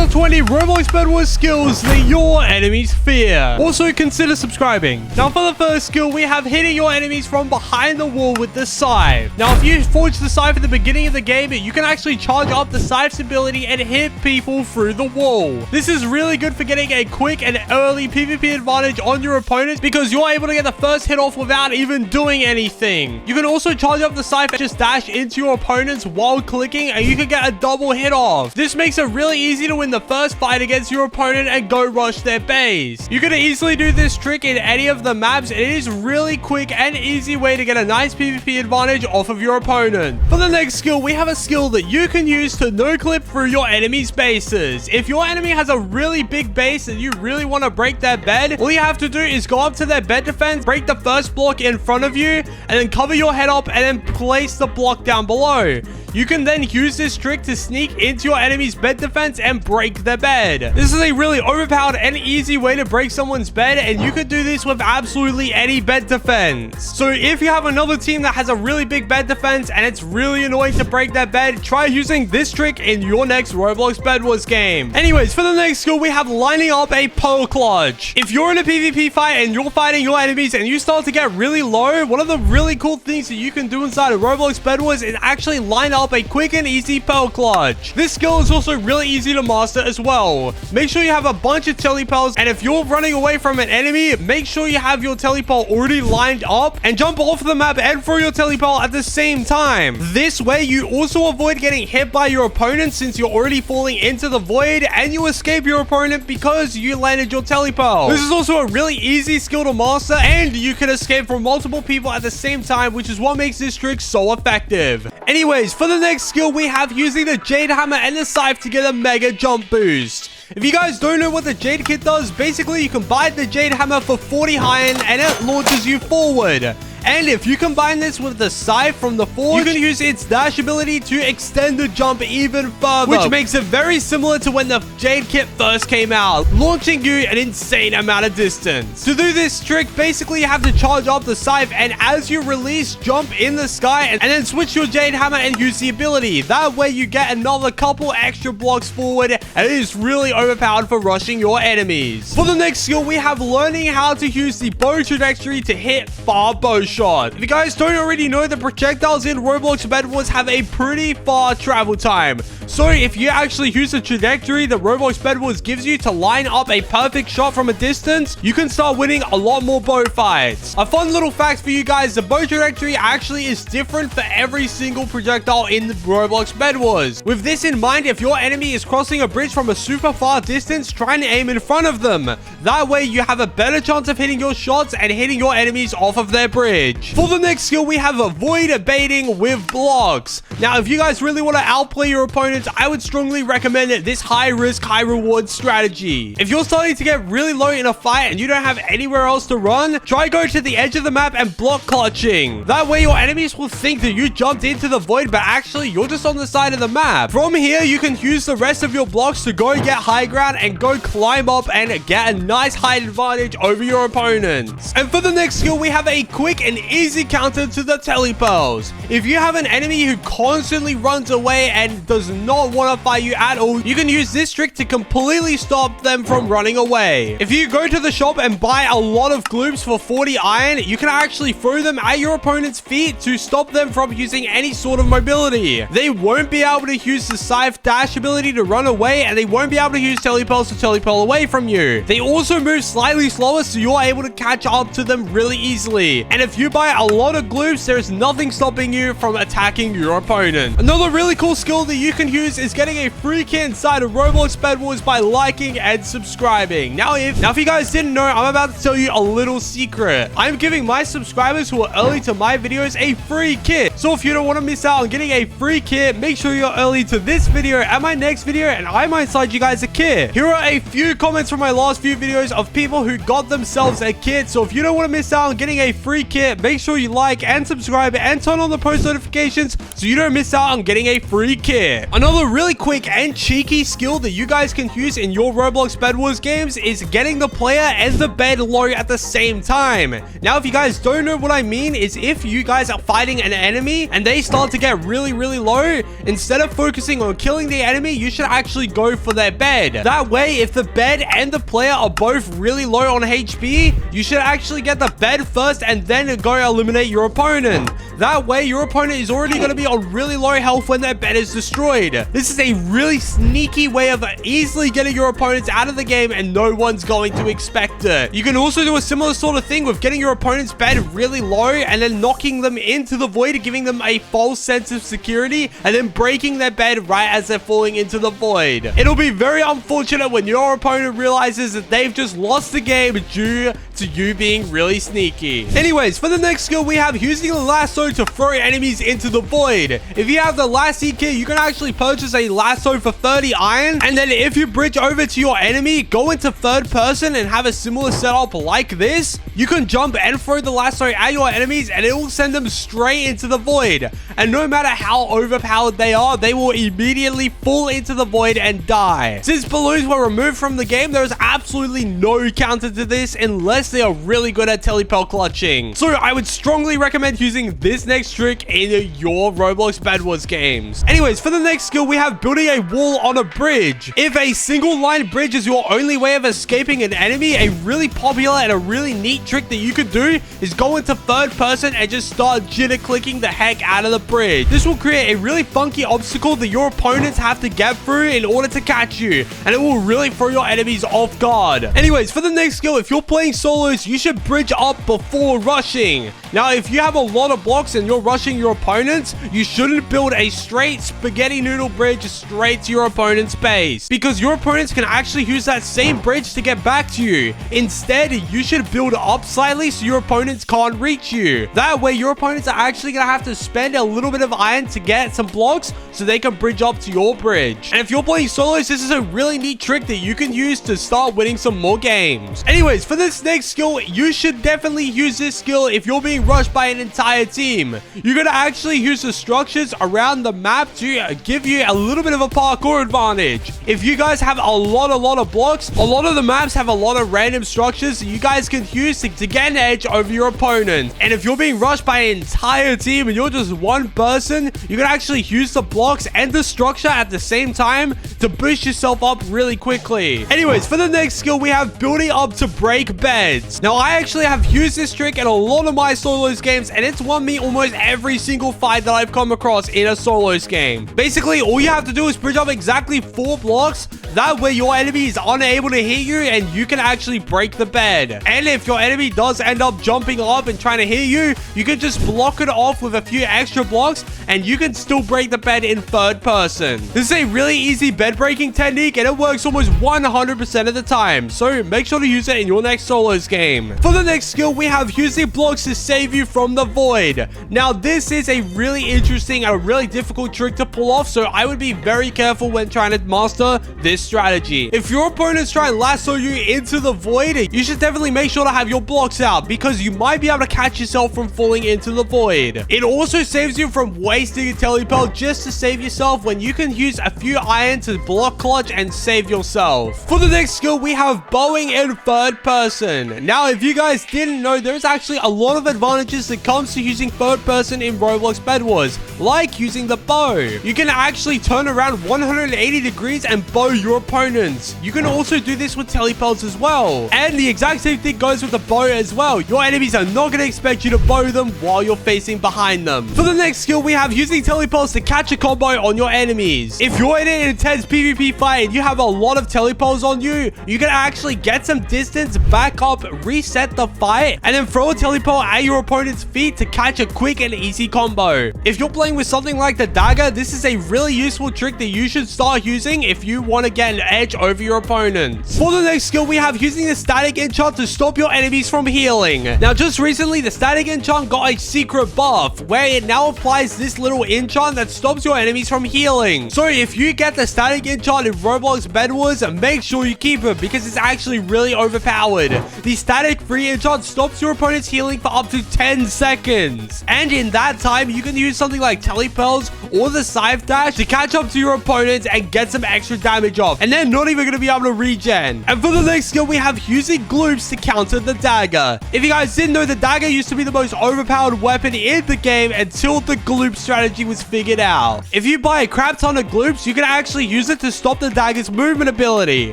are 20 Roblox Bedwars skills that your enemies fear. Also, consider subscribing. Now, for the first skill, we have hitting your enemies from behind the wall with the scythe. Now, if you forge the scythe at the beginning of the game, you can actually charge up the scythe's ability and hit people through the wall. This is really good for getting a quick and early PvP advantage on your opponents because you're able to get the first hit off without even doing anything. You can also charge up the scythe and just dash into your opponents while clicking, and you can get a double hit off. This makes it really easy to win the first fight against your opponent and go rush their base. You can easily do this trick in any of the maps, and it is really quick and easy way to get a nice PvP advantage off of your opponent. For the next skill, we have a skill that you can use to no-clip through your enemy's bases. If your enemy has a really big base and you really want to break their bed, all you have to do is go up to their bed defense, break the first block in front of you, and then cover your head up and then place the block down below. You can then use this trick to sneak into your enemy's bed defense and break their bed. This is a really overpowered and easy way to break someone's bed, and you could do this with absolutely any bed defense. So if you have another team that has a really big bed defense and it's really annoying to break their bed, try using this trick in your next Roblox Bedwars game. Anyways, for the next skill, we have lining up a pole clutch. If you're in a PvP fight and you're fighting your enemies and you start to get really low, one of the really cool things that you can do inside of Roblox Bedwars is actually line up a quick and easy pole clutch. This skill is also really easy to master as well. Make sure you have a bunch of telepods, and if you're running away from an enemy, make sure you have your telepod already lined up and jump off the map and throw your telepod at the same time. This way, you also avoid getting hit by your opponent since you're already falling into the void, and you escape your opponent because you landed your telepod. This is also a really easy skill to master, and you can escape from multiple people at the same time, which is what makes this trick so effective. Anyways, for the next skill, we have using the Jade Hammer and the Scythe to get a mega jump boost. If you guys don't know what the Jade Kit does, basically you can buy the Jade Hammer for 40 iron and it launches you forward. And if you combine this with the scythe from the forge, you can use its dash ability to extend the jump even further, which makes it very similar to when the Jade Kit first came out, launching you an insane amount of distance. To do this trick, basically you have to charge up the scythe, and as you release, jump in the sky and then switch your Jade Hammer and use the ability. That way you get another couple extra blocks forward, and it is really overpowered for rushing your enemies. For the next skill, we have learning how to use the bow trajectory to hit far bow shot. If you guys don't already know, the projectiles in Roblox Bedwars have a pretty far travel time. So if you actually use the trajectory that Roblox Bedwars gives you to line up a perfect shot from a distance, you can start winning a lot more bow fights. A fun little fact for you guys, the bow trajectory actually is different for every single projectile in the Roblox Bedwars. With this in mind, if your enemy is crossing a bridge from a super far distance, try and aim in front of them. That way you have a better chance of hitting your shots and hitting your enemies off of their bridge. For the next skill, we have avoid baiting with blocks. Now, if you guys really want to outplay your opponents, I would strongly recommend this high risk, high reward strategy. If you're starting to get really low in a fight and you don't have anywhere else to run, try go to the edge of the map and block clutching. That way your enemies will think that you jumped into the void, but actually you're just on the side of the map. From here, you can use the rest of your blocks to go get high ground and go climb up and get a nice height advantage over your opponents. And for the next skill, we have a quick and easy counter to the Telepods. If you have an enemy who constantly runs away and does not want to fight you at all, you can use this trick to completely stop them from running away. If you go to the shop and buy a lot of gloops for 40 iron, you can actually throw them at your opponent's feet to stop them from using any sort of mobility. They won't be able to use the scythe dash ability to run away, and they won't be able to use telepods to teleport away from you. They also move slightly slower, so you're able to catch up to them really easily. And if you buy a lot of gloops, there's nothing stopping you from attacking your opponent. Another really cool skill that you can use is getting a free kit inside of Roblox Bedwars by liking and subscribing. Now if you guys didn't know, I'm about to tell you a little secret. I'm giving my subscribers who are early to my videos a free kit. So if you don't want to miss out on getting a free kit, make sure you're early to this video and my next video, and I might send you guys a kit. Here are a few comments from my last few videos of people who got themselves a kit. So if you don't want to miss out on getting a free kit, it, make sure you like and subscribe and turn on the post notifications so you don't miss out on getting a free kit. Another really quick and cheeky skill that you guys can use in your Roblox Bedwars games is getting the player and the bed low at the same time. Now, if you guys don't know what I mean, is if you guys are fighting an enemy and they start to get really low, instead of focusing on killing the enemy, you should actually go for their bed. That way, if the bed and the player are both really low on HP, you should actually get the bed first and then go eliminate your opponent. That way, your opponent is already going to be on really low health when their bed is destroyed. This is a really sneaky way of easily getting your opponents out of the game and no one's going to expect it. You can also do a similar sort of thing with getting your opponent's bed really low and then knocking them into the void, giving them a false sense of security and then breaking their bed right as they're falling into the void. It'll be very unfortunate when your opponent realizes that they've just lost the game due to you being really sneaky. Anyways, for the next skill, we have using the lasso to throw enemies into the void. If you have the lassie kit, you can actually purchase a lasso for 30 iron, and then if you bridge over to your enemy, go into third person and have a similar setup like this, you can jump and throw the lasso at your enemies and it will send them straight into the void. And no matter how overpowered they are, they will immediately fall into the void and die. Since balloons were removed from the game, there is absolutely no counter to this unless they are really good at telepod clutching. So I would strongly recommend using this next trick in your Roblox Bedwars games. Anyways, for the next skill, we have building a wall on a bridge. If a single line bridge is your only way of escaping an enemy, a really popular and a really neat trick that you could do is go into third person and just start jitter clicking the heck out of the bridge. This will create a really funky obstacle that your opponents have to get through in order to catch you, and it will really throw your enemies off guard. Anyways, for the next skill, if you're playing solos, you should bridge up before rushing. Now, if you have a lot of blocks and you're rushing your opponents, you shouldn't build a straight spaghetti noodle bridge straight to your opponent's base, because your opponents can actually use that same bridge to get back to you. Instead, you should build up slightly so your opponents can't reach you. That way, your opponents are actually going to have to spend a little bit of iron to get some blocks so they can bridge up to your bridge. And if you're playing solos, this is a really neat trick that you can use to start winning some more games. Anyways, for this next skill, you should definitely use this skill if you're being rushed by an entire team. You're going to actually use the structures around the map to give you a little bit of a parkour advantage. If you guys have a lot of blocks, a lot of the maps have a lot of random structures that you guys can use to get an edge over your opponent. And if you're being rushed by an entire team and you're just one person, you can actually use the blocks and the structure at the same time to boost yourself up really quickly. Anyways, for the next skill, we have building up to break beds. Now, I actually have used this trick in a lot of my solos games, and it's won me almost every single fight that I've come across in a solos game. Basically, all you have to do is bridge up exactly 4 blocks. That way, your enemy is unable to hit you, and you can actually break the bed. And if your enemy does end up jumping up and trying to hit you, you can just block it off with a few extra blocks, and you can still break the bed in third person. This is a really easy bed breaking technique, and it works almost 100% of the time. So make sure to use it in your next solos game. For the next skill, we have using blocks to save you from the void. Now, this is a really interesting and a really difficult trick to pull off, so I would be very careful when trying to master this strategy. If your opponents try and lasso you into the void, you should definitely make sure to have your blocks out, because you might be able to catch yourself from falling into the void. It also saves you from wasting a telepod just to save yourself when you can use a few iron to block clutch and save yourself. For the next skill, we have bowing in third person. Now, if you guys didn't know, there's actually a lot of advantages that comes to using third person in Roblox Bedwars, like using the bow. You can actually turn around 180 degrees and bow your opponents. You can also do this with telepods as well. And the exact same thing goes with the bow as well. Your enemies are not going to expect you to bow them while you're facing behind them. For the next skill, we have using telepods to catch a combo on your enemies. If you're in an intense PvP fight and you have a lot of telepods on you, you can actually get some distance, back up, reset the fight, and then throw a telepod at your opponent's feet to catch a quick and easy combo. If you're playing with something like the dagger, this is a really useful trick that you should start using if you want to get an edge over your opponents. For the next skill, we have using the static enchant to stop your enemies from healing. Now, just recently, the static enchant got a secret buff where it now applies this little enchant that stops your enemies from healing. So if you get the static enchant in Roblox Bedwars, make sure you keep it because it's actually really overpowered. The static free enchant stops your opponent's healing for up to 10 seconds. And in that time, you can use something like Telepods or the scythe dash to catch up to your opponents and get some extra damage off. And they're not even going to be able to regen. And for the next skill, we have using gloops to counter the dagger. If you guys didn't know, the dagger used to be the most overpowered weapon in the game until the gloop strategy was figured out. If you buy a crap ton of gloops, you can actually use it to stop the dagger's movement ability,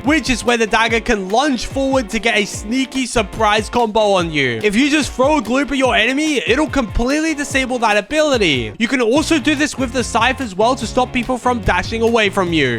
which is where the dagger can lunge forward to get a sneaky surprise combo on you. If you just throw a gloop at your enemy, it'll completely disable that ability. You can also do this with the scythe as well to stop people from dashing away from you.